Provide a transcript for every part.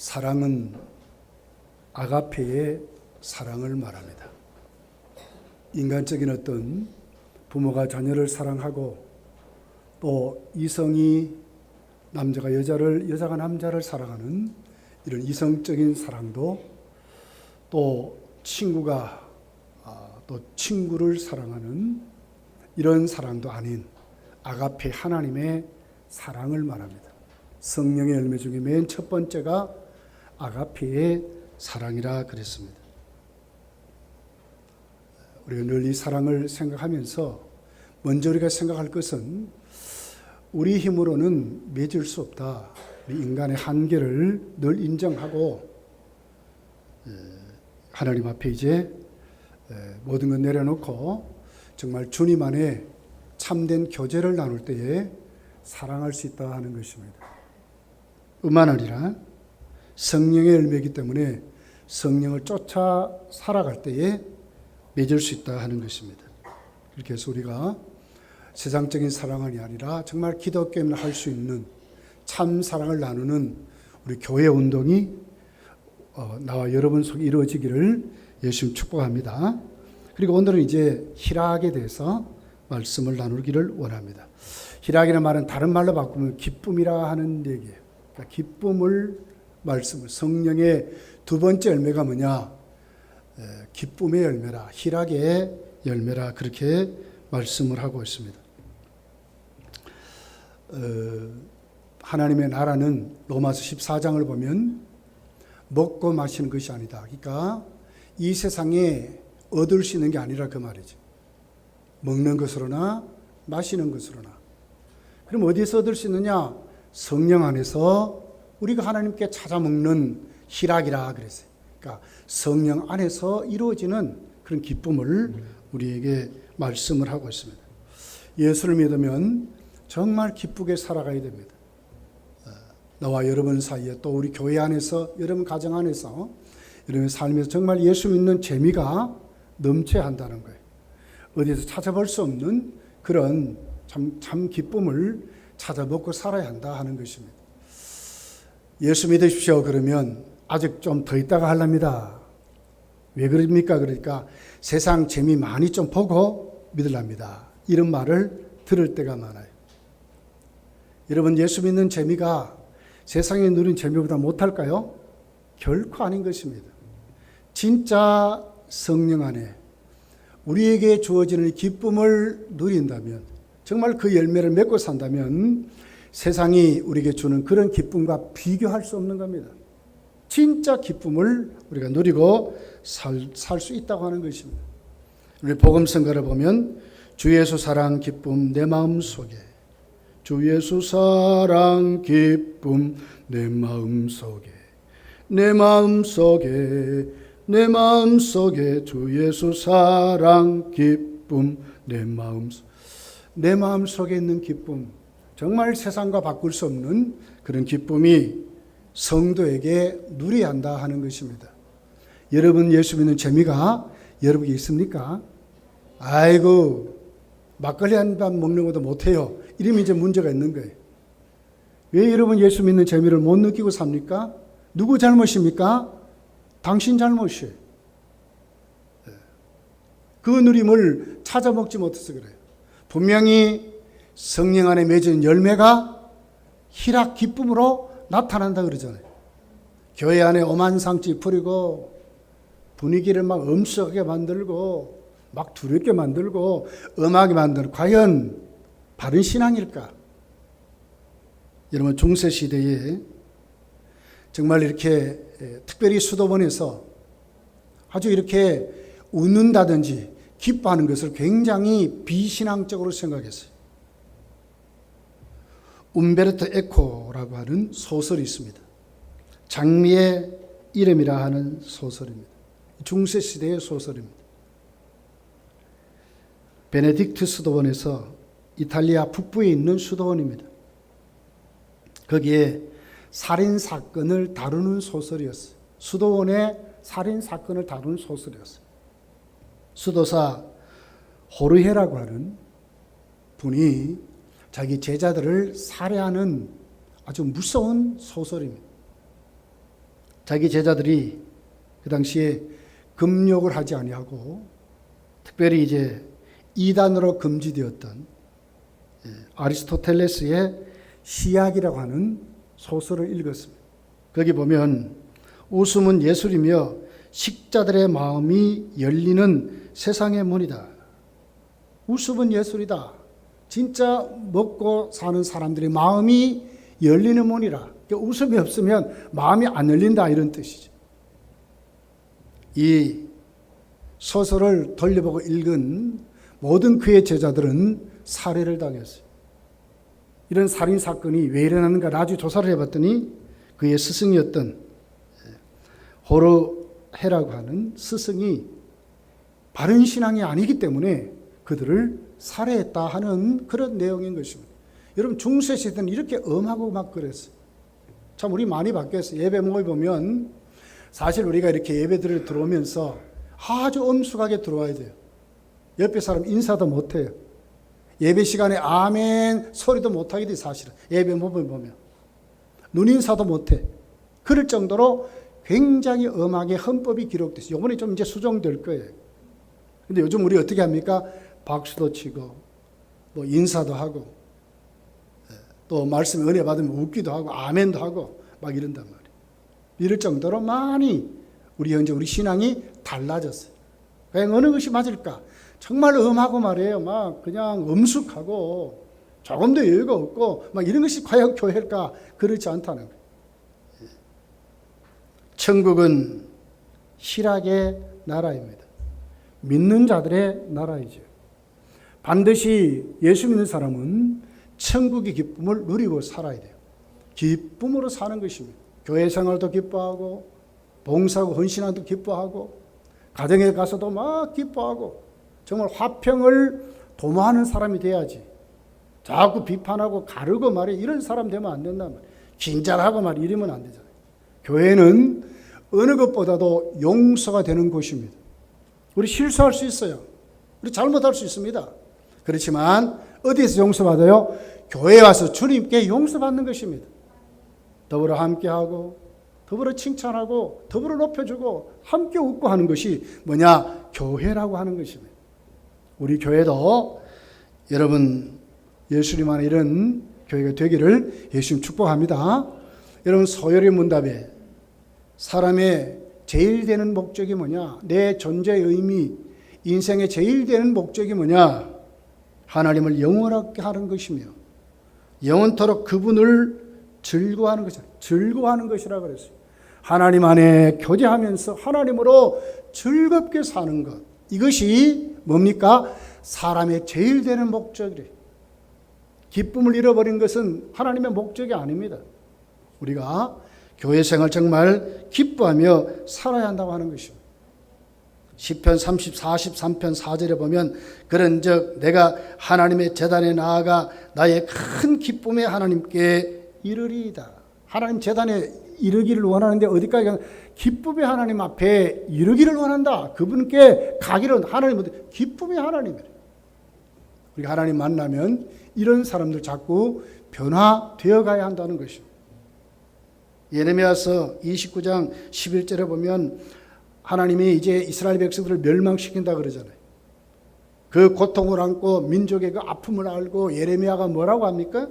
사랑은 아가페의 사랑을 말합니다. 인간적인 어떤 부모가 자녀를 사랑하고 또 이성이 남자가 여자를, 여자가 남자를 사랑하는 이런 이성적인 사랑도 또 친구가 또 친구를 사랑하는 이런 사랑도 아닌 아가페 하나님의 사랑을 말합니다. 성령의 열매 중에 맨 첫 번째가 아가페의 사랑이라 그랬습니다. 우리가 늘 이 사랑을 생각하면서 먼저 우리가 생각할 것은 우리 힘으로는 맺을 수 없다. 우리 인간의 한계를 늘 인정하고 하나님 앞에 이제 모든 걸 내려놓고 정말 주님 안에 참된 교제를 나눌 때에 사랑할 수 있다 하는 것입니다. 뿐만 아니라 성령의 열매이기 때문에 성령을 쫓아 살아갈 때에 맺을 수 있다 하는 것입니다. 그렇게 해서 우리가 세상적인 사랑이 아니라 정말 기독교인을 할 수 있는 참 사랑을 나누는 우리 교회 운동이 나와 여러분 속에 이루어지기를 예수님 축복합니다. 그리고 오늘은 이제 희락에 대해서 말씀을 나누기를 원합니다. 희락이라는 말은 다른 말로 바꾸면 기쁨이라 하는 얘기예요. 그러니까 기쁨을 말씀을 성령의 두 번째 열매가 뭐냐? 기쁨의 열매라, 희락의 열매라 그렇게 말씀을 하고 있습니다. 하나님의 나라는 로마서 14장을 보면 먹고 마시는 것이 아니다. 그러니까 이 세상에 얻을 수 있는 게 아니라 그 말이죠. 먹는 것으로나 마시는 것으로나. 그럼 어디서 얻을 수 있느냐? 성령 안에서 우리가 하나님께 찾아 먹는 희락이라 그랬어요. 그러니까 성령 안에서 이루어지는 그런 기쁨을 우리에게 말씀을 하고 있습니다. 예수를 믿으면 정말 기쁘게 살아가야 됩니다. 나와 여러분 사이에 또 우리 교회 안에서 여러분 가정 안에서 여러분 삶에서 정말 예수 믿는 재미가 넘쳐야 한다는 거예요. 어디서 찾아볼 수 없는 그런 참 기쁨을 찾아 먹고 살아야 한다 하는 것입니다. 예수 믿으십시오 그러면 아직 좀 더 있다가 하랍니다. 왜 그럽니까? 그러니까 세상 재미 많이 좀 보고 믿으랍니다. 이런 말을 들을 때가 많아요. 여러분 예수 믿는 재미가 세상에 누린 재미보다 못할까요? 결코 아닌 것입니다. 진짜 성령 안에 우리에게 주어지는 기쁨을 누린다면 정말 그 열매를 맺고 산다면 세상이 우리에게 주는 그런 기쁨과 비교할 수 없는 겁니다. 진짜 기쁨을 우리가 누리고 살 수 있다고 하는 것입니다. 우리 복음성가를 보면 주 예수 사랑 기쁨 내 마음속에 주 예수 사랑 기쁨 내 마음속에 내 마음속에 내 마음속에 주 예수 사랑 기쁨 내 마음속에 있는 기쁨 정말 세상과 바꿀 수 없는 그런 기쁨이 성도에게 누려야 한다 하는 것입니다. 여러분 예수 믿는 재미가 여러분에게 있습니까? 아이고 막걸리 한 잔 먹는 것도 못해요. 이러면 이제 문제가 있는 거예요. 왜 여러분 예수 믿는 재미를 못 느끼고 삽니까? 누구 잘못입니까? 당신 잘못이에요. 그 누림을 찾아 먹지 못해서 그래요. 분명히 성령 안에 맺은 열매가 희락 기쁨으로 나타난다 그러잖아요. 교회 안에 오만상치 부리고 분위기를 막 엄숙하게 만들고 막 두렵게 만들고 음하게 만들고 과연 바른 신앙일까? 여러분 중세시대에 정말 이렇게 특별히 수도원에서 아주 이렇게 웃는다든지 기뻐하는 것을 굉장히 비신앙적으로 생각했어요. 움베르토 에코라고 하는 소설이 있습니다. 장미의 이름이라 하는 소설입니다. 중세시대의 소설입니다. 베네딕트 수도원에서 이탈리아 북부에 있는 수도원입니다. 거기에 살인사건을 다루는 소설이었어요. 수도원의 살인사건을 다루는 소설이었어요. 수도사 호르헤라고 하는 분이 자기 제자들을 살해하는 아주 무서운 소설입니다. 자기 제자들이 그 당시에 금욕을 하지 아니하고 특별히 이제 이단으로 금지되었던 아리스토텔레스의 시약이라고 하는 소설을 읽었습니다. 거기 보면 웃음은 예술이며 식자들의 마음이 열리는 세상의 문이다. 웃음은 예술이다. 진짜 먹고 사는 사람들의 마음이 열리는 문이라. 웃음이 없으면 마음이 안 열린다 이런 뜻이죠. 이 소설을 돌려보고 읽은 모든 그의 제자들은 살해를 당했어요. 이런 살인 사건이 왜 일어나는가 나중에 조사를 해봤더니 그의 스승이었던 호르헤라고 하는 스승이 바른 신앙이 아니기 때문에 그들을 살해했다 하는 그런 내용인 것입니다. 여러분 중세 시대는 이렇게 엄하고 막 그랬어요. 참 우리 많이 바뀌었어요. 예배 모임 보면 사실 우리가 이렇게 예배들을 들어오면서 아주 엄숙하게 들어와야 돼요. 옆에 사람 인사도 못해요. 예배 시간에 아멘 소리도 못하게 돼 사실은. 예배 모임 보면 눈인사도 못해. 그럴 정도로 굉장히 엄하게 헌법이 기록됐어요. 이번에 좀 이제 수정될 거예요. 근데 요즘 우리 어떻게 합니까? 박수도 치고 뭐 인사도 하고 또 말씀 은혜 받으면 웃기도 하고 아멘도 하고 막 이런단 말이에요. 이럴 정도로 많이 우리 현재 우리 신앙이 달라졌어요. 그냥 어느 것이 맞을까? 정말 엄하고 말이에요. 막 그냥 엄숙하고 조금도 여유가 없고 막 이런 것이 과연 교회일까? 그렇지 않다는 거예요. 천국은 실학의 나라입니다. 믿는 자들의 나라이죠. 반드시 예수 믿는 사람은 천국의 기쁨을 누리고 살아야 돼요. 기쁨으로 사는 것입니다. 교회 생활도 기뻐하고 봉사하고 헌신하도 기뻐하고 가정에 가서도 막 기뻐하고 정말 화평을 도모하는 사람이 돼야지. 자꾸 비판하고 가르고 말이야 이런 사람 되면 안 된단 말이에요. 긴장하고 말이야 이러면 안 되잖아요. 교회는 어느 것보다도 용서가 되는 곳입니다. 우리 실수할 수 있어요. 우리 잘못할 수 있습니다. 그렇지만 어디에서 용서받아요? 교회에 와서 주님께 용서받는 것입니다. 더불어 함께하고 더불어 칭찬하고 더불어 높여주고 함께 웃고 하는 것이 뭐냐? 교회라고 하는 것입니다. 우리 교회도 여러분 예수님 안에 이런 교회가 되기를 예수님 축복합니다. 여러분 소요리 문답에 사람의 제일 되는 목적이 뭐냐? 내 존재의 의미, 인생의 제일 되는 목적이 뭐냐? 하나님을 영원하게 하는 것이며 영원토록 그분을 즐거워하는 것이다. 즐거워하는 것이라고 그랬어요. 하나님 안에 교제하면서 하나님으로 즐겁게 사는 것. 이것이 뭡니까? 사람의 제일 되는 목적이래요. 기쁨을 잃어버린 것은 하나님의 목적이 아닙니다. 우리가 교회 생활 정말 기뻐하며 살아야 한다고 하는 것입니다. 시편 43편 4절에 보면 그런즉 내가 하나님의 제단에 나아가 나의 큰 기쁨에 하나님께 이르리이다. 하나님 제단에 이르기를 원하는데 어디까지 가면 기쁨의 하나님 앞에 이르기를 원한다. 그분께 가기를 하나님은 기쁨의 하나님이래요. 우리가 하나님 만나면 이런 사람들 자꾸 변화되어 가야 한다는 것입니다. 예레미야서 29장 11절에 보면 하나님이 이제 이스라엘 백성들을 멸망시킨다 그러잖아요. 그 고통을 안고 민족의 그 아픔을 알고 예레미야가 뭐라고 합니까?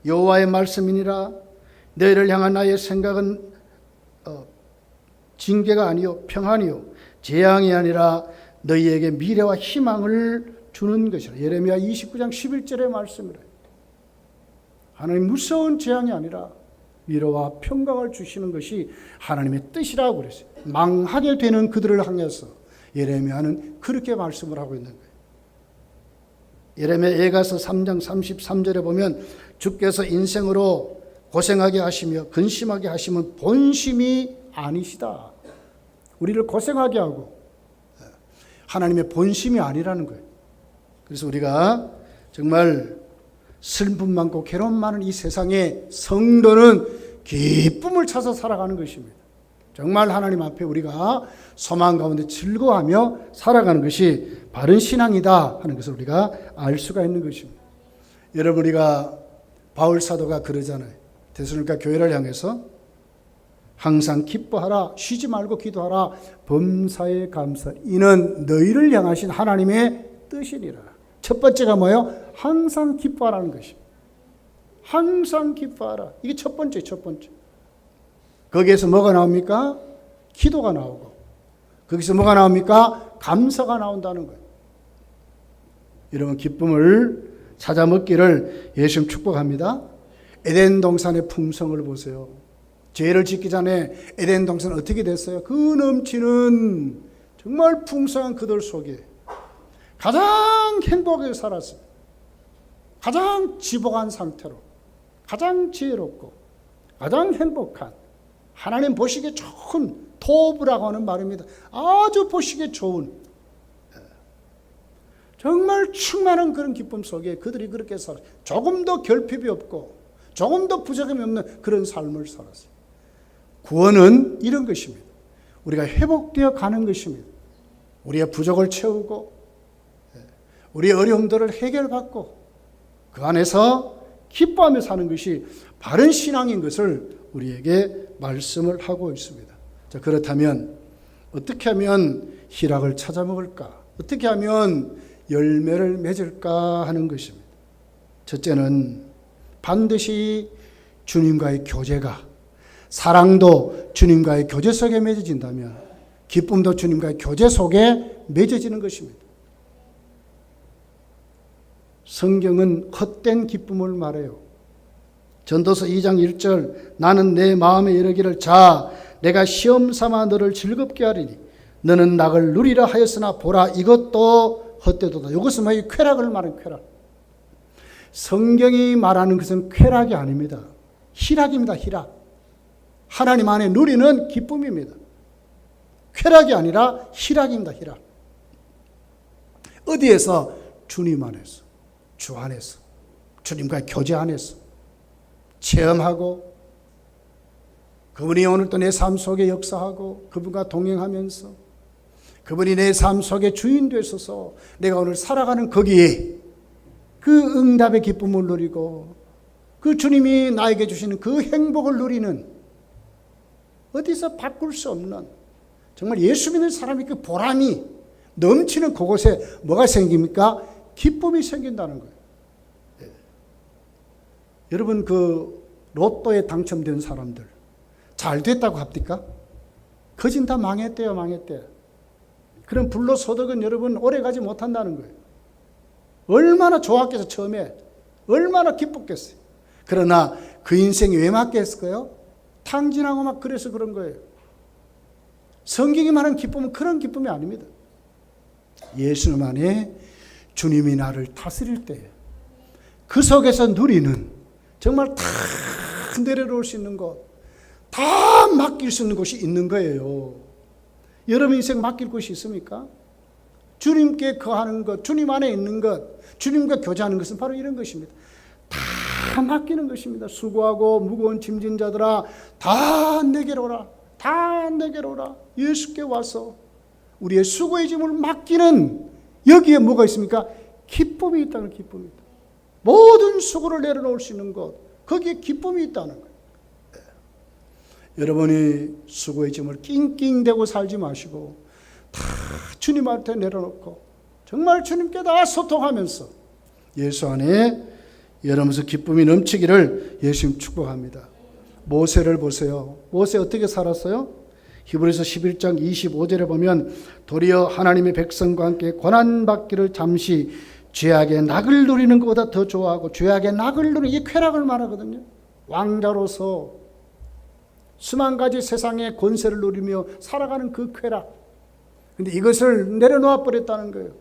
여호와의 말씀이니라 너희를 향한 나의 생각은 징계가 아니요 평안이요 재앙이 아니라 너희에게 미래와 희망을 주는 것이라. 예레미야 29장 11절의 말씀이라. 하나님 무서운 재앙이 아니라 위로와 평강을 주시는 것이 하나님의 뜻이라고 그랬어요. 망하게 되는 그들을 향해서 예레미야는 그렇게 말씀을 하고 있는 거예요. 예레미야 예가서 3장 33절에 보면 주께서 인생으로 고생하게 하시며 근심하게 하시면 본심이 아니시다. 우리를 고생하게 하고 하나님의 본심이 아니라는 거예요. 그래서 우리가 정말 슬픔 많고 괴로움 많은 이 세상에 성도는 기쁨을 찾아 살아가는 것입니다. 정말 하나님 앞에 우리가 소망 가운데 즐거워하며 살아가는 것이 바른 신앙이다 하는 것을 우리가 알 수가 있는 것입니다. 여러분 우리가 바울 사도가 그러잖아요. 데살로니가 교회를 향해서 항상 기뻐하라. 쉬지 말고 기도하라. 범사에 감사. 이는 너희를 향하신 하나님의 뜻이니라. 첫 번째가 뭐예요? 항상 기뻐하라는 것입니다. 항상 기뻐하라. 이게 첫 번째. 거기에서 뭐가 나옵니까? 기도가 나오고, 거기서 뭐가 나옵니까? 감사가 나온다는 거예요. 여러분, 기쁨을 찾아 먹기를 예수님 축복합니다. 에덴 동산의 풍성을 보세요. 죄를 짓기 전에 에덴 동산 어떻게 됐어요? 그 넘치는 정말 풍성한 그들 속에 가장 행복하게 살았어요. 가장 지복한 상태로, 가장 지혜롭고 가장 행복한, 하나님 보시기에 좋은 토브라고 하는 말입니다. 아주 보시기에 좋은, 정말 충만한 그런 기쁨 속에 그들이 그렇게 살았어요. 조금 더 결핍이 없고 조금 더 부족함이 없는 그런 삶을 살았어요. 구원은 이런 것입니다. 우리가 회복되어 가는 것입니다. 우리의 부족을 채우고 우리의 어려움들을 해결받고 그 안에서 기뻐하며 사는 것이 바른 신앙인 것을 우리에게 말씀을 하고 있습니다. 자, 그렇다면 어떻게 하면 희락을 찾아 먹을까? 어떻게 하면 열매를 맺을까 하는 것입니다. 첫째는 반드시 주님과의 교제가, 사랑도 주님과의 교제 속에 맺어진다면 기쁨도 주님과의 교제 속에 맺어지는 것입니다. 성경은 헛된 기쁨을 말해요. 전도서 2장 1절, 나는 내 마음에 이르기를 자 내가 시험 삼아 너를 즐겁게 하리니 너는 낙을 누리라 하였으나 보라 이것도 헛되도다. 이것은 뭐예요? 쾌락을 말하는 쾌락. 성경이 말하는 것은 쾌락이 아닙니다. 희락입니다. 희락. 하나님 안에 누리는 기쁨입니다. 쾌락이 아니라 희락입니다. 희락. 어디에서? 주님 안에서, 주 안에서, 주님과 교제 안에서 체험하고 그분이 오늘 또 내 삶 속에 역사하고 그분과 동행하면서 그분이 내 삶 속에 주인 되셔서 내가 오늘 살아가는 거기에 그 응답의 기쁨을 누리고 그 주님이 나에게 주시는 그 행복을 누리는, 어디서 바꿀 수 없는, 정말 예수 믿는 사람이 그 보람이 넘치는 그곳에 뭐가 생깁니까? 기쁨이 생긴다는 거예요. 네. 여러분, 그 로또에 당첨된 사람들 잘 됐다고 합니까? 거진 다 망했대요. 그런 불로소득은 여러분 오래가지 못한다는 거예요. 얼마나 좋았겠어. 처음에 얼마나 기뻤겠어요. 그러나 그 인생이 왜 맞겠을까요? 탕진하고 막 그래서 그런 거예요. 성경이 말하는 기쁨은 그런 기쁨이 아닙니다. 예수님 안에 주님이 나를 다스릴 때 그 속에서 누리는, 정말 다 내려놓을 수 있는 것, 다 맡길 수 있는 곳이 있는 거예요. 여러분 인생 맡길 곳이 있습니까? 주님께 거하는 것, 주님 안에 있는 것, 주님과 교제하는 것은 바로 이런 것입니다. 다 맡기는 것입니다. 수고하고 무거운 짐진 자들아 다 내게로 오라. 다 내게로 오라. 예수께 와서 우리의 수고의 짐을 맡기는, 여기에 뭐가 있습니까? 기쁨이 있다는, 기쁨이 있다. 모든 수고를 내려놓을 수 있는 것, 거기에 기쁨이 있다는 거예요. 네. 여러분이 수고의 짐을 낑낑대고 살지 마시고 다 주님한테 내려놓고 정말 주님께 다 소통하면서 예수 안에 여러분서 기쁨이 넘치기를 예수님 축복합니다. 모세를 보세요. 모세 어떻게 살았어요? 히브리서 11장 25절에 보면 도리어 하나님의 백성과 함께 고난받기를 잠시 죄악의 낙을 누리는 것보다 더 좋아하고, 죄악의 낙을 누리는 이 쾌락을 말하거든요. 왕자로서 수만 가지 세상의 권세를 누리며 살아가는 그 쾌락. 근데 이것을 내려놓아 버렸다는 거예요.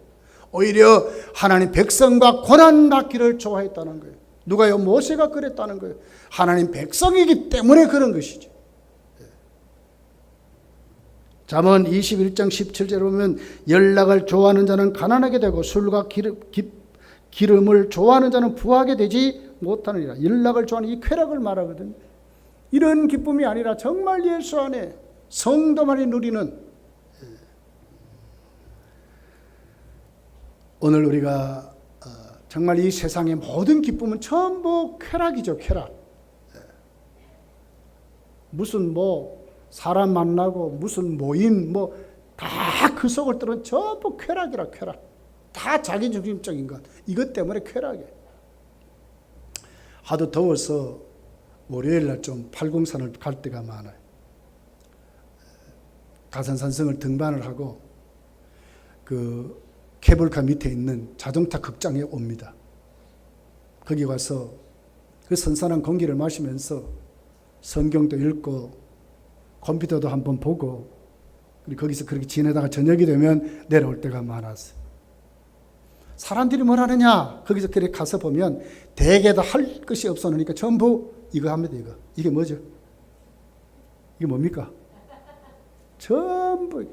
오히려 하나님 백성과 고난받기를 좋아했다는 거예요. 누가요? 모세가 그랬다는 거예요. 하나님 백성이기 때문에 그런 것이죠. 잠언 21장 17절에 보면 연락을 좋아하는 자는 가난하게 되고 술과 기름을 좋아하는 자는 부하게 되지 못하느니라. 연락을 좋아하는 이 쾌락을 말하거든요. 이런 기쁨이 아니라 정말 예수 안에 성도만이 누리는, 오늘 우리가 정말 이 세상의 모든 기쁨은 전부 쾌락이죠. 쾌락. 무슨 사람 만나고 무슨 모임 다 그 속을 들은 전부 쾌락이라 쾌락. 다 자기중심적인 것. 이것 때문에 쾌락이에요. 하도 더워서 월요일날 좀 팔공산을 갈 때가 많아요. 가산산성을 등반을 하고 그 케이블카 밑에 있는 자동차 극장에 옵니다. 거기 가서 그 선선한 공기를 마시면서 성경도 읽고 컴퓨터도 한번 보고 그리고 거기서 그렇게 지내다가 저녁이 되면 내려올 때가 많았어요. 사람들이 뭘 하느냐? 거기서 그렇게 가서 보면 대개 다 할 것이 없었으니까 전부 이거 합니다. 이게 뭐죠? 이게 뭡니까? 전부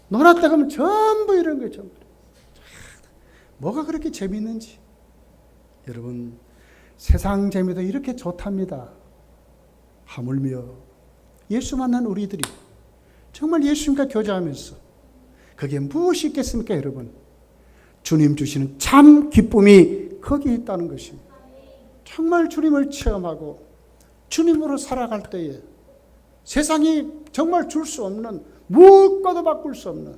놀았다 가면 전부 이런 거예요. 전부. 뭐가 그렇게 재밌는지. 여러분, 세상 재미도 이렇게 좋답니다. 하물며 예수 만난 우리들이 정말 예수님과 교제하면서 그게 무엇이 있겠습니까, 여러분? 주님 주시는 참 기쁨이 거기에 있다는 것입니다. 정말 주님을 체험하고 주님으로 살아갈 때에 세상이 정말 줄 수 없는, 무엇과도 바꿀 수 없는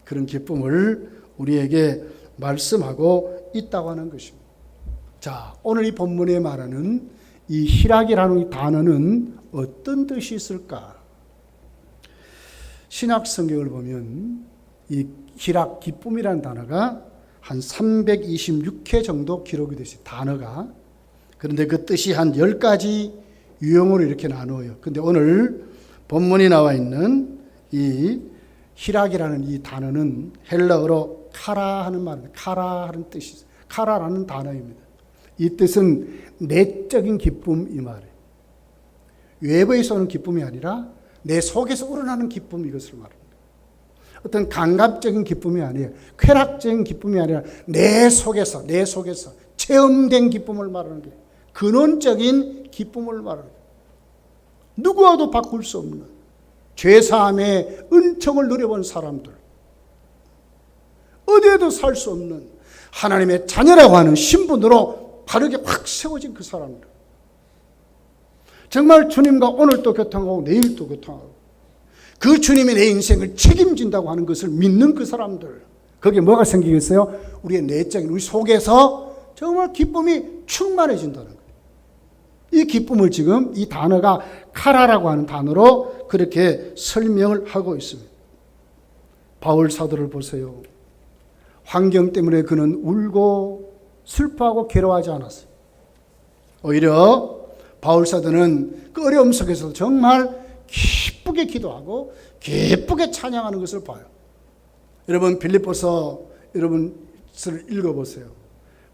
그런 기쁨을 우리에게 말씀하고 있다고 하는 것입니다. 자, 오늘 이 본문에 말하는 이 희락이라는 이 단어는 어떤 뜻이 있을까? 신약 성경을 보면 이 희락, 기쁨이라는 단어가 한 326회 정도 기록이 되어요. 단어가. 그런데 그 뜻이 한 10가지 유형으로 이렇게 나누어요. 근데 오늘 본문이 나와 있는 이 희락이라는 이 단어는 헬라어로 카라 하는 말입니다. 카라 하는 뜻이 있어요. 카라라는 단어입니다. 이 뜻은 내적인 기쁨 이 말이에요. 외부에서 오는 기쁨이 아니라 내 속에서 우러나는 기쁨, 이것을 말합니다. 어떤 감각적인 기쁨이 아니에요. 쾌락적인 기쁨이 아니라 내 속에서 체험된 기쁨을 말하는 거예요. 근원적인 기쁨을 말하는 거예요. 누구와도 바꿀 수 없는 죄사함의 은총을 누려본 사람들, 어디에도 살 수 없는 하나님의 자녀라고 하는 신분으로 바르게 확 세워진 그 사람들, 정말 주님과 오늘도 교통하고 내일도 교통하고 그 주님이 내 인생을 책임진다고 하는 것을 믿는 그 사람들, 거기에 뭐가 생기겠어요? 우리의 내적인, 우리 속에서 정말 기쁨이 충만해진다는 거예요. 이 기쁨을 지금 이 단어가 카라라고 하는 단어로 그렇게 설명을 하고 있습니다. 바울 사도를 보세요. 환경 때문에 그는 울고 슬퍼하고 괴로워하지 않았어요. 오히려 바울 사도는 그 어려움 속에서도 정말 기쁘게 기도하고 기쁘게 찬양하는 것을 봐요. 여러분, 빌립보서 여러분을 읽어보세요.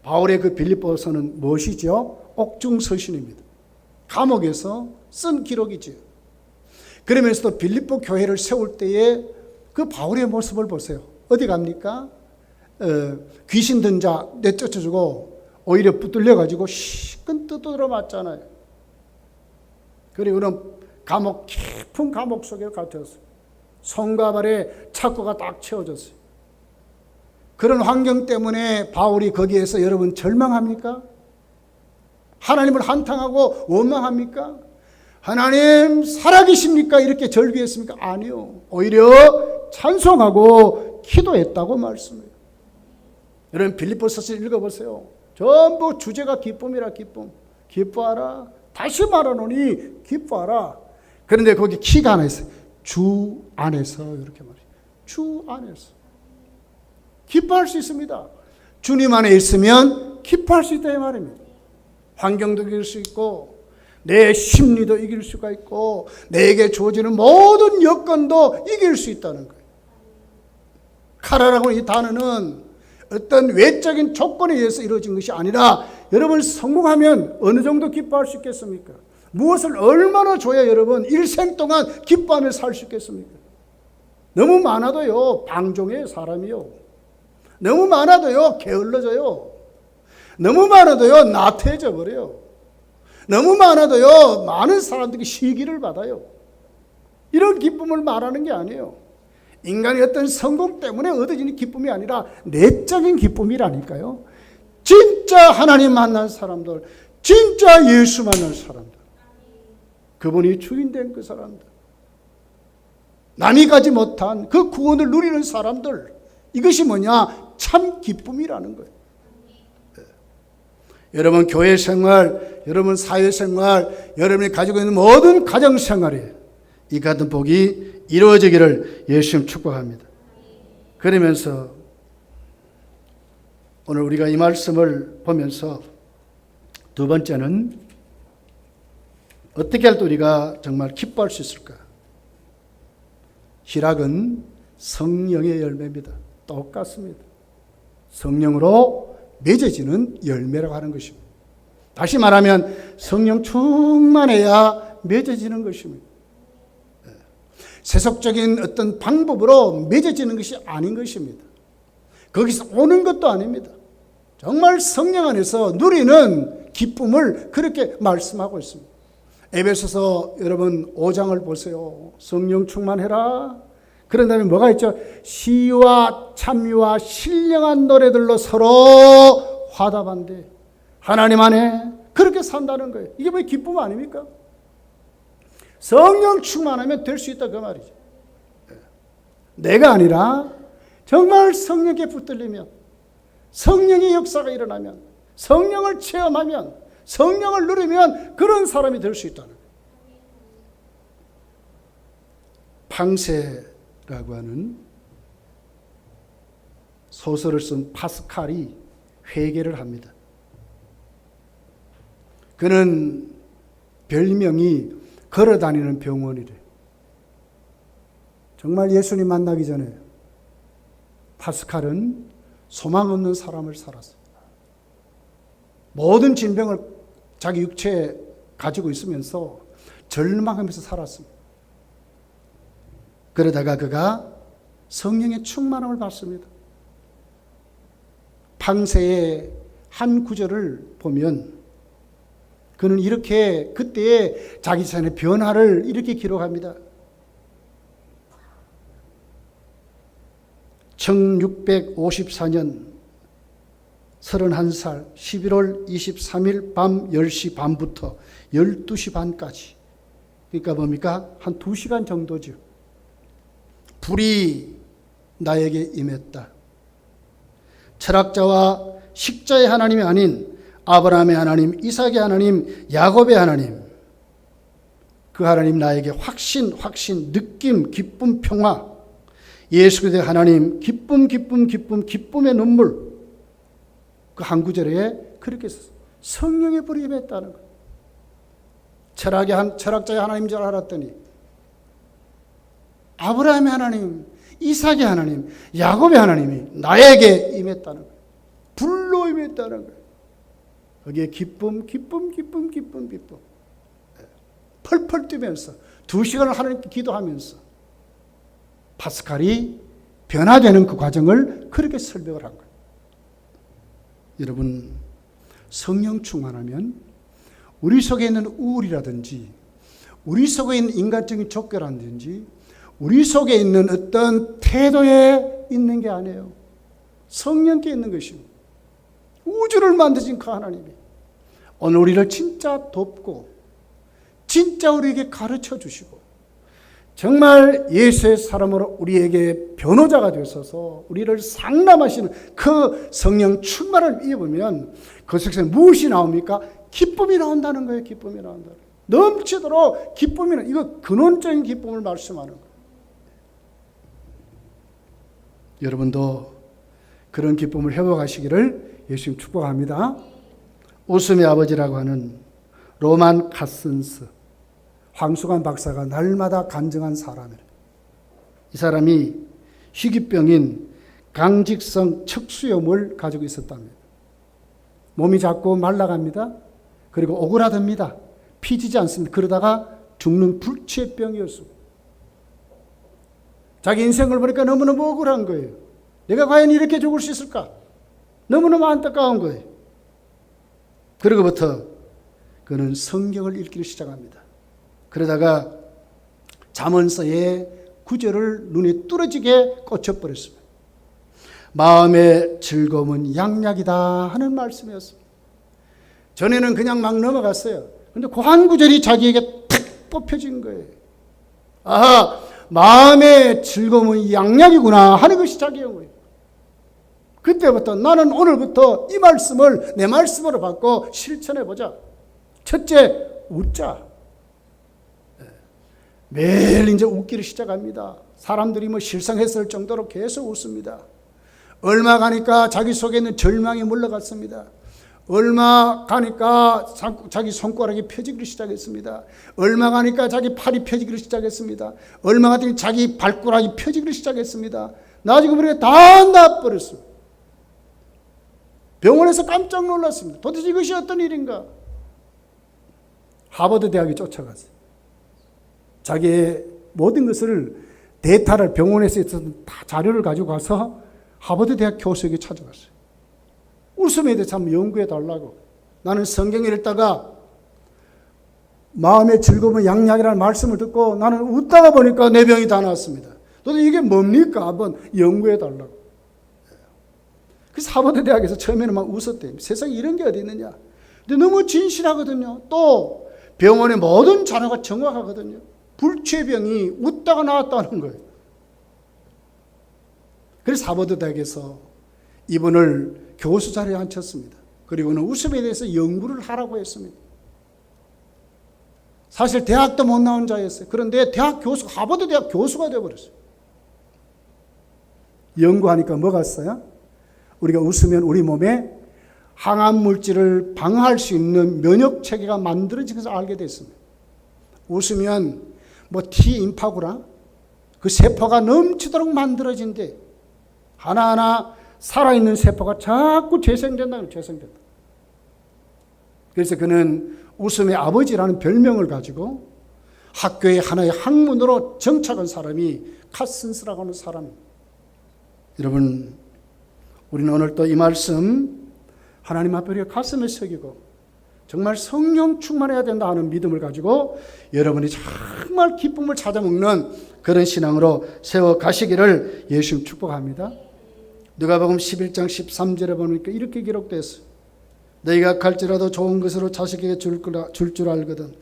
바울의 그 빌립보서는 무엇이죠? 옥중서신입니다. 감옥에서 쓴 기록이죠. 그러면서도 빌립보 교회를 세울 때에 그 바울의 모습을 보세요. 어디 갑니까? 귀신 든 자 내쫓아주고 오히려 붙들려가지고 시끈 뜯어들어 맞잖아요. 그리고는 깊은 감옥 속에 갇혔어요. 손과 발에 착고가 딱 채워졌어요. 그런 환경 때문에 바울이 거기에서 여러분 절망합니까? 하나님을 한탄하고 원망합니까? 하나님 살아계십니까? 이렇게 절규했습니까? 아니요. 오히려 찬송하고 기도했다고 말씀해요. 여러분, 빌립보서를 읽어보세요. 전부 주제가 기쁨이라. 기쁨. 기뻐하라. 다시 말하노니 기뻐하라. 그런데 거기 키가 하나 있어요. 주 안에서, 이렇게 말해요. 주 안에서 기뻐할 수 있습니다. 주님 안에 있으면 기뻐할 수 있다 이 말입니다. 환경도 이길 수 있고 내 심리도 이길 수가 있고 내게 주어지는 모든 여건도 이길 수 있다는 거예요. 카라라고 이 단어는 어떤 외적인 조건에 의해서 이루어진 것이 아니라 여러분 성공하면 어느 정도 기뻐할 수 있겠습니까? 무엇을 얼마나 줘야 여러분 일생 동안 기뻐하며 살 수 있겠습니까? 너무 많아도요 방종해요 사람이요. 너무 많아도요 게을러져요. 너무 많아도요 나태해져 버려요. 너무 많아도요 많은 사람들이 시기를 받아요. 이런 기쁨을 말하는 게 아니에요. 인간의 어떤 성공 때문에 얻어지는 기쁨이 아니라 내적인 기쁨이라니까요. 진짜 하나님 만난 사람들, 진짜 예수 만난 사람들, 그분이 주인된 그 사람들, 남이 가지 못한 그 구원을 누리는 사람들, 이것이 뭐냐? 참 기쁨이라는 거예요. 여러분 교회 생활, 여러분 사회 생활, 여러분이 가지고 있는 모든 가정 생활에 이 같은 복이 이루어지기를 예수님 축복합니다. 그러면서 오늘 우리가 이 말씀을 보면서 두 번째는 어떻게 할 때 우리가 정말 기뻐할 수 있을까? 희락은 성령의 열매입니다. 똑같습니다. 성령으로 맺어지는 열매라고 하는 것입니다. 다시 말하면 성령 충만해야 맺어지는 것입니다. 세속적인 어떤 방법으로 맺어지는 것이 아닌 것입니다. 거기서 오는 것도 아닙니다. 정말 성령 안에서 누리는 기쁨을 그렇게 말씀하고 있습니다. 에베소서 여러분 5장을 보세요. 성령 충만해라. 그런 다음에 뭐가 있죠? 시와 찬미와 신령한 노래들로 서로 화답한데 하나님 안에 그렇게 산다는 거예요. 이게 뭐 기쁨 아닙니까? 성령 충만하면 될 수 있다 그 말이죠. 내가 아니라 정말 성령께 붙들리면, 성령의 역사가 일어나면, 성령을 체험하면, 성령을 누리면 그런 사람이 될 수 있다는 거예요. 팡세라고 하는 소설을 쓴 파스칼이 회개를 합니다. 그는 별명이 걸어다니는 병원이래. 정말 예수님 만나기 전에 파스칼은 소망 없는 사람을 살았어요. 모든 질병을 자기 육체에 가지고 있으면서 절망하면서 살았습니다. 그러다가 그가 성령의 충만함을 받습니다. 팡세의 한 구절을 보면 그는 이렇게 그때의 자기 자신의 변화를 이렇게 기록합니다. 1654년 31살 11월 23일 밤 10시 반부터 12시 반까지, 그러니까 뭡니까? 한 2시간 정도죠. 불이 나에게 임했다. 철학자와 식자의 하나님이 아닌 아브라함의 하나님, 이삭의 하나님, 야곱의 하나님, 그 하나님 나에게 확신, 느낌, 기쁨, 평화, 예수 그리스도의 하나님, 기쁨의 눈물, 그 한 구절에 그렇게 성령의 불이 임했다는 거예요. 철학자의 하나님인 줄 알았더니 아브라함의 하나님, 이삭의 하나님, 야곱의 하나님이 나에게 임했다는 거예요. 불로 임했다는 거예요. 거기에 기쁨. 펄펄 뛰면서 2시간을 하나님께 기도하면서 파스칼이 변화되는 그 과정을 그렇게 설명을 한 거예요. 여러분, 성령 충만하면 우리 속에 있는 우울이라든지 우리 속에 있는 인간적인 족결이라든지 우리 속에 있는 어떤 태도에 있는 게 아니에요. 성령께 있는 것입니다. 우주를 만드신 그 하나님이 오늘 우리를 진짜 돕고 진짜 우리에게 가르쳐 주시고 정말 예수의 사람으로 우리에게 변호자가 되셔서 우리를 상담하시는 그 성령 충만을 입으면 그 속에서 무엇이 나옵니까? 기쁨이 나온다는 거예요. 기쁨이 나온다는 거예요. 넘치도록 기쁨이, 이거 근원적인 기쁨을 말씀하는 거예요. 여러분도 그런 기쁨을 회복하시기를 예수님 축복합니다. 웃음의 아버지라고 하는 로만 카슨스 황수관 박사가 날마다 간증한 사람이에요. 이 사람이 희귀병인 강직성 척수염을 가지고 있었답니다. 몸이 자꾸 말라갑니다. 그리고 오그라듭니다. 피지지 않습니다. 그러다가 죽는 불치병이었습니다. 자기 인생을 보니까 너무너무 억울한 거예요. 내가 과연 이렇게 죽을 수 있을까? 너무너무 안타까운 거예요. 그러고부터 그는 성경을 읽기를 시작합니다. 그러다가 잠언서의 구절을 눈에 뚫어지게 꽂혀버렸습니다. 마음의 즐거움은 양약이다 하는 말씀이었습니다. 전에는 그냥 막 넘어갔어요. 그런데 그 한 구절이 자기에게 탁 뽑혀진 거예요. 아, 마음의 즐거움은 양약이구나 하는 것이 자기 영혼이에요. 그때부터 나는 오늘부터 이 말씀을 내 말씀으로 받고 실천해보자. 첫째, 웃자. 매일 이제 웃기를 시작합니다. 사람들이 뭐 실상했을 정도로 계속 웃습니다. 얼마 가니까 자기 속에 있는 절망이 물러갔습니다. 얼마 가니까 자기 손가락이 펴지기 시작했습니다. 얼마 가니까 자기 팔이 펴지기 시작했습니다. 얼마 가니까 자기 발가락이 펴지기 시작했습니다. 나중에 우리가 다 나버렸습니다. 병원에서 깜짝 놀랐습니다. 도대체 이것이 어떤 일인가? 하버드 대학에 쫓아갔어요. 자기의 모든 것을 데이터를 병원에서 있었던 다 자료를 가지고 가서 하버드 대학 교수에게 찾아갔어요. 웃음에 대해서 한번 연구해 달라고. 나는 성경을 읽다가 마음의 즐거움은 양약이라는 말씀을 듣고 나는 웃다가 보니까 내 병이 다 나았습니다. 도대체 이게 뭡니까? 한번 연구해 달라고. 그래서 하버드 대학에서 처음에는 막 웃었대요. 세상에 이런 게 어디 있느냐. 근데 너무 진실하거든요. 또 병원의 모든 자료가 정확하거든요. 불치병이 웃다가 나왔다는 거예요. 그래서 하버드 대학에서 이분을 교수 자리에 앉혔습니다. 그리고는 웃음에 대해서 연구를 하라고 했습니다. 사실 대학도 못 나온 자였어요. 그런데 대학 교수, 하버드 대학 교수가 되어버렸어요. 연구하니까 뭐가 있어요? 우리가 웃으면 우리 몸에 항암 물질을 방어할 수 있는 면역 체계가 만들어진 것을 알게 됐습니다. 웃으면 뭐 T인파구라 그 세포가 넘치도록 만들어진대. 하나하나 살아있는 세포가 자꾸 재생된다. 재생된다. 그래서 그는 웃음의 아버지라는 별명을 가지고 학교의 하나의 학문으로 정착한 사람이 카슨스라고 하는 사람입니다. 여러분, 우리는 오늘 또 이 말씀 하나님 앞에 우리가 가슴에 새기고 정말 성령 충만해야 된다 하는 믿음을 가지고 여러분이 정말 기쁨을 찾아먹는 그런 신앙으로 세워가시기를 예수님 축복합니다. 누가복음 11장 13절에 보니까 이렇게 기록됐어요. 너희가 갈지라도 좋은 것으로 자식에게 줄 알거든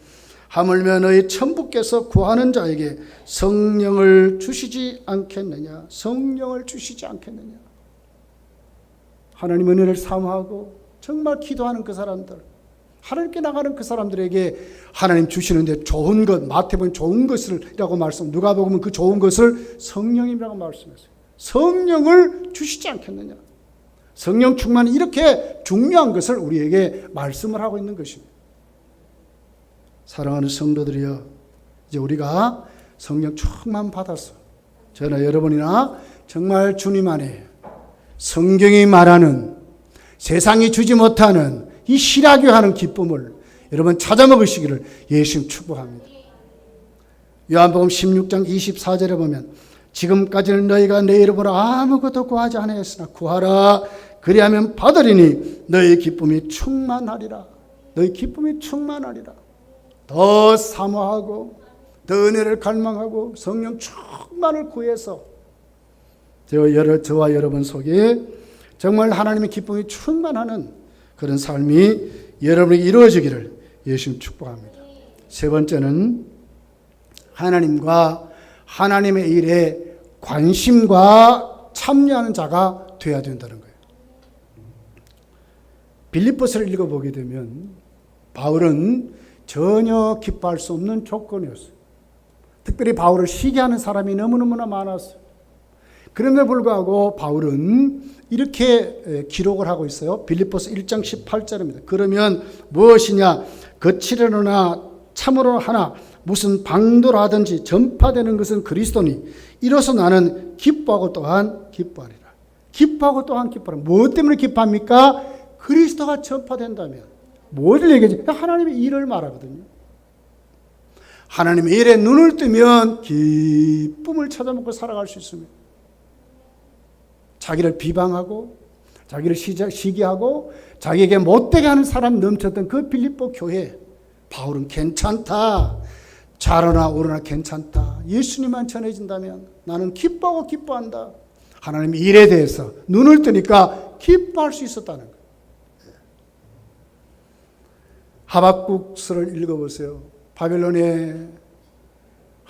하물며 너희 천부께서 구하는 자에게 성령을 주시지 않겠느냐. 성령을 주시지 않겠느냐. 하나님 은혜를 사모하고 정말 기도하는 그 사람들, 하나님께 나가는 그 사람들에게 하나님 주시는데 좋은 것, 마태복음 좋은 것이라고 말씀, 누가복음은 그 좋은 것을 성령이라고 말씀했어요. 성령을 주시지 않겠느냐. 성령 충만이 이렇게 중요한 것을 우리에게 말씀을 하고 있는 것입니다. 사랑하는 성도들이여, 이제 우리가 성령 충만 받았어. 저나 여러분이나 정말 주님 안에 성경이 말하는 세상이 주지 못하는 이 희락하는 기쁨을 여러분 찾아 먹으시기를 예수님 축복합니다. 요한복음 16장 24절에 보면 지금까지는 너희가 내 이름으로 아무것도 구하지 않았으나 구하라 그리하면 받으리니 너희 기쁨이 충만하리라. 너희 기쁨이 충만하리라. 더 사모하고 더 은혜를 갈망하고 성령 충만을 구해서 저와 여러분 속에 정말 하나님의 기쁨이 충만하는 그런 삶이 여러분에게 이루어지기를 예수님 축복합니다. 세 번째는 하나님과 하나님의 일에 관심과 참여하는 자가 되어야 된다는 거예요. 빌립보서를 읽어보게 되면 바울은 전혀 기뻐할 수 없는 조건이었어요. 특별히 바울을 시기하는 사람이 너무너무나 많았어요. 그럼에도 불구하고 바울은 이렇게 기록을 하고 있어요. 빌립보서 1장 18절입니다. 그러면 무엇이냐? 거칠으나 참으로 하나 무슨 방도를 하든지 전파되는 것은 그리스도니 이로써 나는 기뻐하고 또한 기뻐하리라. 기뻐하고 또한 기뻐하리라. 무엇 때문에 기뻐합니까? 그리스도가 전파된다면. 뭐를 얘기하지? 하나님의 일을 말하거든요. 하나님의 일에 눈을 뜨면 기쁨을 찾아먹고 살아갈 수 있습니다. 자기를 비방하고 자기를 시기하고 자기에게 못되게 하는 사람 넘쳤던 그 빌립보 교회, 바울은 괜찮다. 잘하나 오르나 괜찮다. 예수님만 전해진다면 나는 기뻐하고 기뻐한다. 하나님의 일에 대해서 눈을 뜨니까 기뻐할 수 있었다는 거예요. 하박국서를 읽어보세요. 바벨론의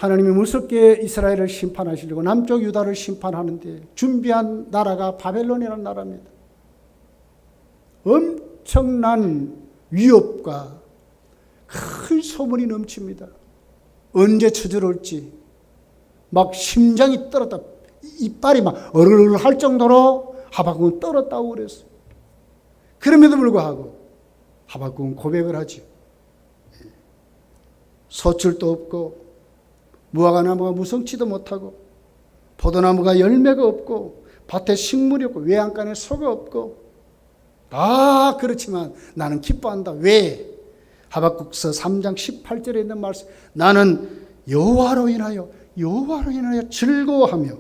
하나님이 무섭게 이스라엘을 심판하시려고 남쪽 유다를 심판하는데 준비한 나라가 바벨론이라는 나라입니다. 엄청난 위협과 큰 소문이 넘칩니다. 언제 쳐들어올지 막 심장이 떨었다, 이빨이 막 어르르 할 정도로 하박국은 떨었다고 그랬어요. 그럼에도 불구하고 하박국은 고백을 하지. 소출도 없고 무화과나무가 무성치도 못하고 포도나무가 열매가 없고 밭에 식물이 없고 외양간에 소가 없고 다 그렇지만 나는 기뻐한다. 왜? 하박국서 3장 18절에 있는 말씀, 나는 여호와로 인하여 즐거워하며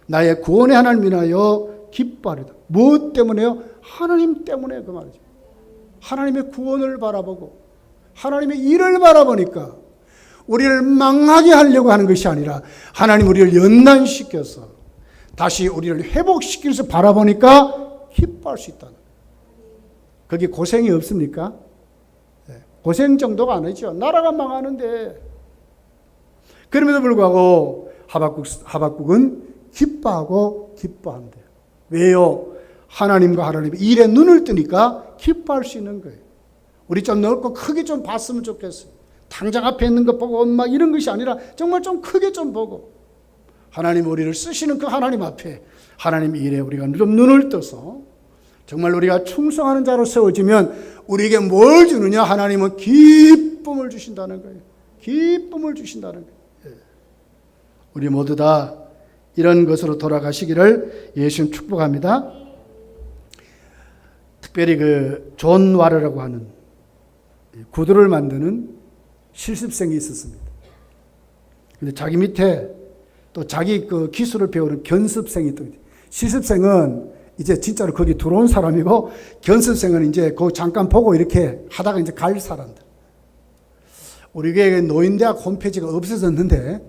나의 구원의 하나님 인하여 기뻐하리다. 무엇 때문에요? 하나님 때문에. 그 말이죠. 하나님의 구원을 바라보고 하나님의 일을 바라보니까 우리를 망하게 하려고 하는 것이 아니라 하나님 우리를 연단시켜서 다시 우리를 회복시키면서 바라보니까 기뻐할 수 있다는 거예요. 거기 고생이 없습니까? 고생 정도가 아니죠. 나라가 망하는데. 그럼에도 불구하고 하박국은 기뻐한대요. 왜요? 하나님과 하나님의 일에 눈을 뜨니까 기뻐할 수 있는 거예요. 우리 좀 넓고 크게 좀 봤으면 좋겠어요. 당장 앞에 있는 것 보고 막 이런 것이 아니라 정말 좀 크게 좀 보고 하나님 우리를 쓰시는 그 하나님 앞에 하나님 일에 우리가 좀 눈을 떠서 정말 우리가 충성하는 자로 세워지면 우리에게 뭘 주느냐? 하나님은 기쁨을 주신다는 거예요. 기쁨을 주신다는 거예요. 우리 모두 다 이런 것으로 돌아가시기를 예수님 축복합니다. 특별히 그 존 와르라고 하는 구두를 만드는 실습생이 있었습니다. 근데 자기 밑에 또 자기 그 기술을 배우는 견습생이 또, 실습생은 이제 진짜로 거기 들어온 사람이고 견습생은 이제 그 잠깐 보고 이렇게 하다가 이제 갈 사람들. 우리 교회 노인대학 홈페이지가 없어졌는데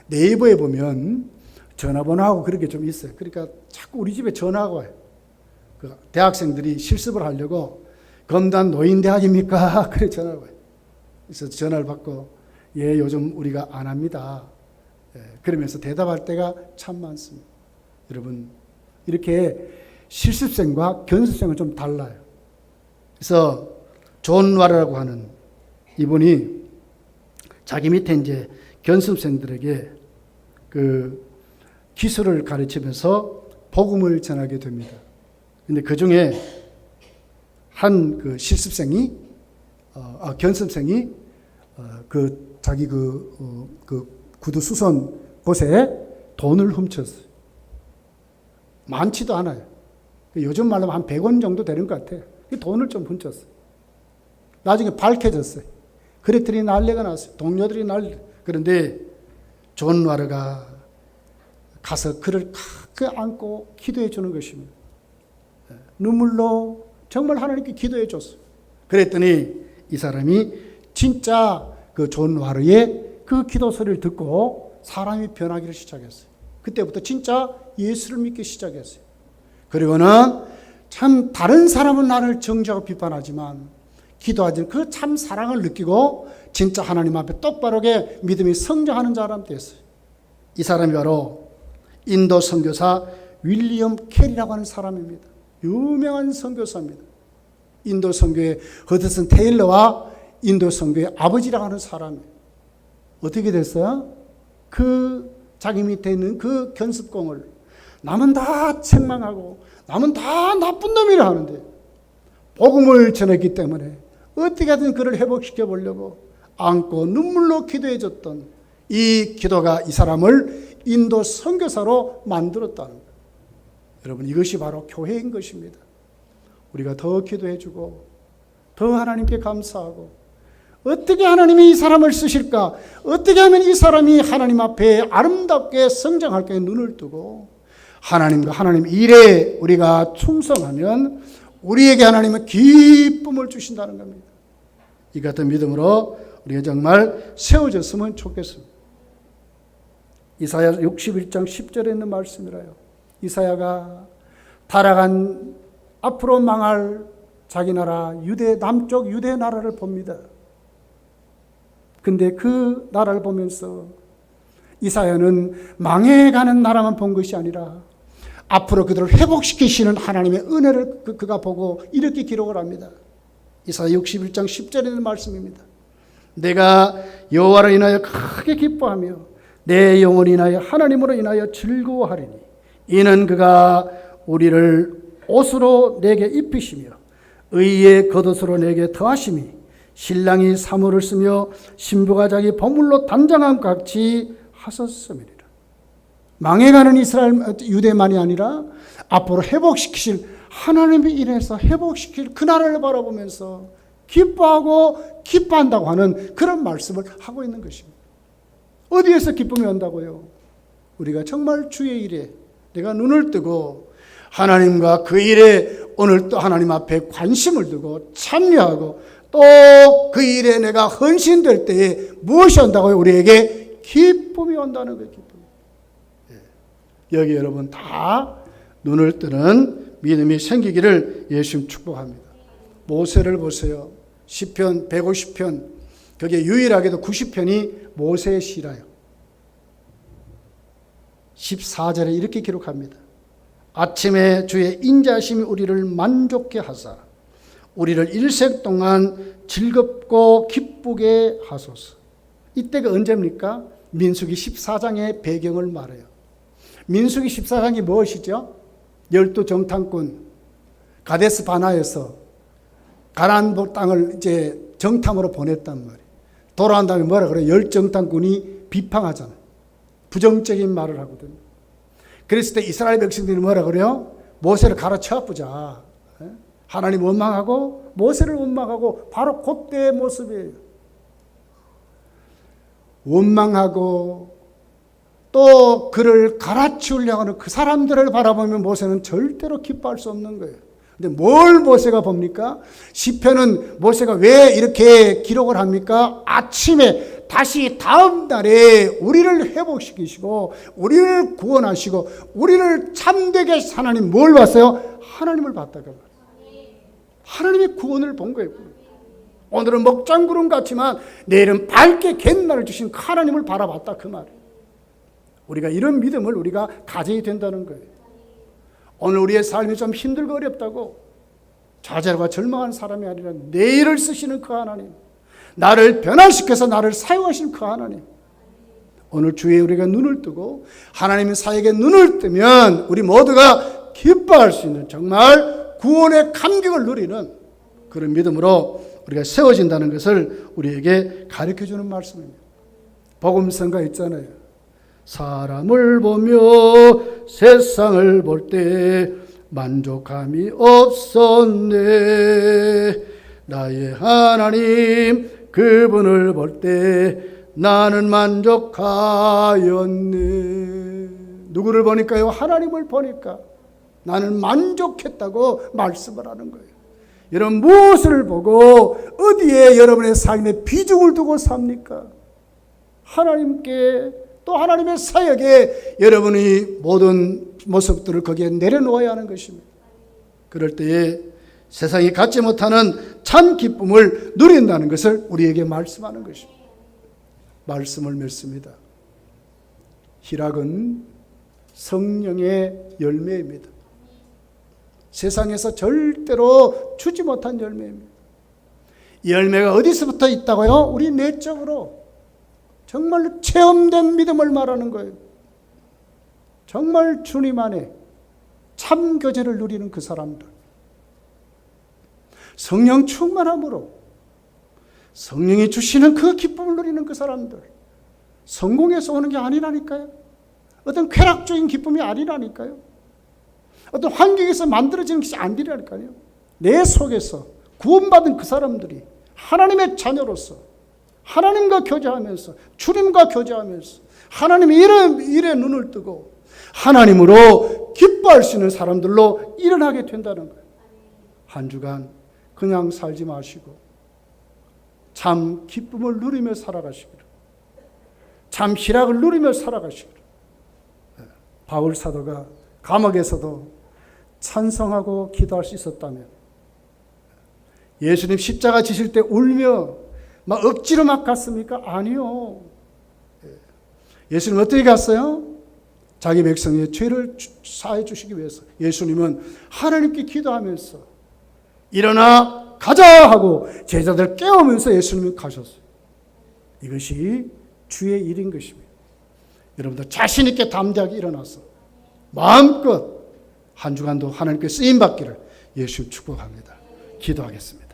네이버에 보면 전화번호하고 그런 게 좀 있어요. 그러니까 자꾸 우리 집에 전화가 와요. 그 대학생들이 실습을 하려고 검단 노인대학입니까? 그래 전화가 와요. 그래서 전화를 받고 예 요즘 우리가 안 합니다. 그러면서 대답할 때가 참 많습니다. 여러분 이렇게 실습생과 견습생은 좀 달라요. 그래서 존 와르라고 하는 이분이 자기 밑에 이제 견습생들에게 그 기술을 가르치면서 복음을 전하게 됩니다. 근데 그 중에 한 그 실습생이 견습생이 그 자기 그 구두 수선 곳에 돈을 훔쳤어요. 많지도 않아요. 요즘 말로 한 100원 정도 되는 것 같아요. 돈을 좀 훔쳤어요. 나중에 밝혀졌어요. 그랬더니 난리가 났어요. 동료들이 난리. 그런데 존 와르가 가서 그를 가까이 안고 기도해 주는 것입니다. 눈물로 정말 하나님께 기도해 줬어요. 그랬더니 이 사람이 진짜 그 존 와르의 그 기도 소리를 듣고 사람이 변하기를 시작했어요. 그때부터 진짜 예수를 믿기 시작했어요. 그리고는 참 다른 사람은 나를 정죄하고 비판하지만 기도하지 그 참 사랑을 느끼고 진짜 하나님 앞에 똑바르게 믿음이 성장하는 사람 됐어요. 이 사람이 바로 인도 선교사 윌리엄 캐리라고 하는 사람입니다. 유명한 선교사입니다. 인도 선교의 허드슨 테일러와 인도 선교의 아버지라고 하는 사람이에요. 어떻게 됐어요? 그 자기 밑에 있는 그 견습공을 남은 다 책망하고 남은 다 나쁜 놈이라 하는데 복음을 전했기 때문에 어떻게 하든 그를 회복시켜 보려고 안고 눈물로 기도해 줬던 이 기도가 이 사람을 인도 선교사로 만들었다는 거예요. 여러분 이것이 바로 교회인 것입니다. 우리가 더 기도해 주고 더 하나님께 감사하고 어떻게 하나님이 이 사람을 쓰실까? 어떻게 하면 이 사람이 하나님 앞에 아름답게 성장할까? 눈을 뜨고 하나님과 하나님 일에 우리가 충성하면 우리에게 하나님은 기쁨을 주신다는 겁니다. 이 같은 믿음으로 우리가 정말 세워졌으면 좋겠습니다. 이사야 61장 10절에 있는 말씀이라요. 이사야가 타락한 앞으로 망할 자기 나라 유대 남쪽 유대 나라를 봅니다. 근데 그 나라를 보면서 이사야는 망해가는 나라만 본 것이 아니라 앞으로 그들을 회복시키시는 하나님의 은혜를 그가 보고 이렇게 기록을 합니다. 이사야 61장 10절에 있는 말씀입니다. 내가 여호와를 인하여 크게 기뻐하며 내 영혼을 인하여 하나님으로 인하여 즐거워하리니 이는 그가 우리를 옷으로 내게 입히시며 의의 겉옷으로 내게 더하심이 신랑이 사물을 쓰며 신부가 자기 보물로 단장함 같이 하셨음이니라. 망해가는 이스라엘 유대만이 아니라 앞으로 회복시키실 하나님이 인해서 회복시킬 그날을 바라보면서 기뻐하고 기뻐한다고 하는 그런 말씀을 하고 있는 것입니다. 어디에서 기쁨이 온다고요? 우리가 정말 주의 일에 내가 눈을 뜨고 하나님과 그 일에 오늘 또 하나님 앞에 관심을 두고 참여하고 또 그 일에 내가 헌신될 때에 무엇이 온다고요? 우리에게 기쁨이 온다는 거예요. 기쁨이. 여기 여러분 다 눈을 뜨는 믿음이 생기기를 예수님 축복합니다. 모세를 보세요. 시편 150편 거기에 유일하게도 90편이 모세의 시라요. 14절에 이렇게 기록합니다. 아침에 주의 인자심이 우리를 만족케 하사 우리를 일생 동안 즐겁고 기쁘게 하소서. 이때가 언제입니까? 민수기 14장의 배경을 말해요. 민수기 14장이 무엇이죠? 12정탐꾼 가데스 바나에서 가나안 땅을 이제 정탐으로 보냈단 말이에요. 돌아온 다음에 뭐라 그래요? 10정탐꾼이 비방하잖아요. 부정적인 말을 하거든요. 그랬을 때 이스라엘 백성들이 뭐라 그래요? 모세를 가로채어보자. 하나님 원망하고 모세를 원망하고 바로 그때의 모습이에요. 원망하고 또 그를 갈아치우려고 하는 그 사람들을 바라보면 모세는 절대로 기뻐할 수 없는 거예요. 근데 뭘 모세가 봅니까? 시편은 모세가 왜 이렇게 기록을 합니까? 아침에 다시 다음 날에 우리를 회복시키시고 우리를 구원하시고 우리를 참되게 하신 하나님 뭘 봤어요? 하나님을 봤다고 말이에요. 하나님의 구원을 본 거예요. 오늘은 먹장구름 같지만 내일은 밝게 갯날을 주신 하나님을 바라봤다 그 말이에요. 우리가 이런 믿음을 우리가 가져야 된다는 거예요. 오늘 우리의 삶이 좀 힘들고 어렵다고 좌절과 절망한 사람이 아니라 내일을 쓰시는 그 하나님, 나를 변화시켜서 나를 사용하시는 그 하나님, 오늘 주에 우리가 눈을 뜨고 하나님의 사역에 눈을 뜨면 우리 모두가 기뻐할 수 있는 정말 구원의 감격을 누리는 그런 믿음으로 우리가 세워진다는 것을 우리에게 가르쳐주는 말씀입니다. 복음성가 있잖아요. 사람을 보며 세상을 볼 때 만족함이 없었네. 나의 하나님 그분을 볼 때 나는 만족하였네. 누구를 보니까요? 하나님을 보니까 나는 만족했다고 말씀을 하는 거예요. 여러분 무엇을 보고 어디에 여러분의 삶에 비중을 두고 삽니까? 하나님께 또 하나님의 사역에 여러분의 모든 모습들을 거기에 내려놓아야 하는 것입니다. 그럴 때에 세상이 갖지 못하는 참 기쁨을 누린다는 것을 우리에게 말씀하는 것입니다. 말씀을 맺습니다. 희락은 성령의 열매입니다. 세상에서 절대로 주지 못한 열매입니다. 이 열매가 어디서부터 있다고요? 우리 내적으로 정말 체험된 믿음을 말하는 거예요. 정말 주님 안에 참 교제를 누리는 그 사람들, 성령 충만함으로 성령이 주시는 그 기쁨을 누리는 그 사람들, 성공에서 오는 게 아니라니까요. 어떤 쾌락적인 기쁨이 아니라니까요. 어떤 환경에서 만들어지는 것이 아니라니까요. 내 속에서 구원받은 그 사람들이 하나님의 자녀로서 하나님과 교제하면서 주님과 교제하면서 하나님의 일에 눈을 뜨고 하나님으로 기뻐할 수 있는 사람들로 일어나게 된다는 거예요. 한 주간 그냥 살지 마시고 참 기쁨을 누리며 살아가시기를, 참 희락을 누리며 살아가시기를. 바울 사도가 감옥에서도 찬성하고 기도할 수 있었다면, 예수님 십자가 지실 때 울며 막 억지로 막 갔습니까? 아니요. 예수님 어떻게 갔어요? 자기 백성의 죄를 사해 주시기 위해서. 예수님은 하나님께 기도하면서 일어나 가자 하고 제자들 깨우면서 예수님이 가셨어요. 이것이 주의 일인 것입니다. 여러분들 자신 있게 담대하게 일어나서 마음껏 한 주간도 하나님께 쓰임 받기를 예수 축복합니다. 기도하겠습니다.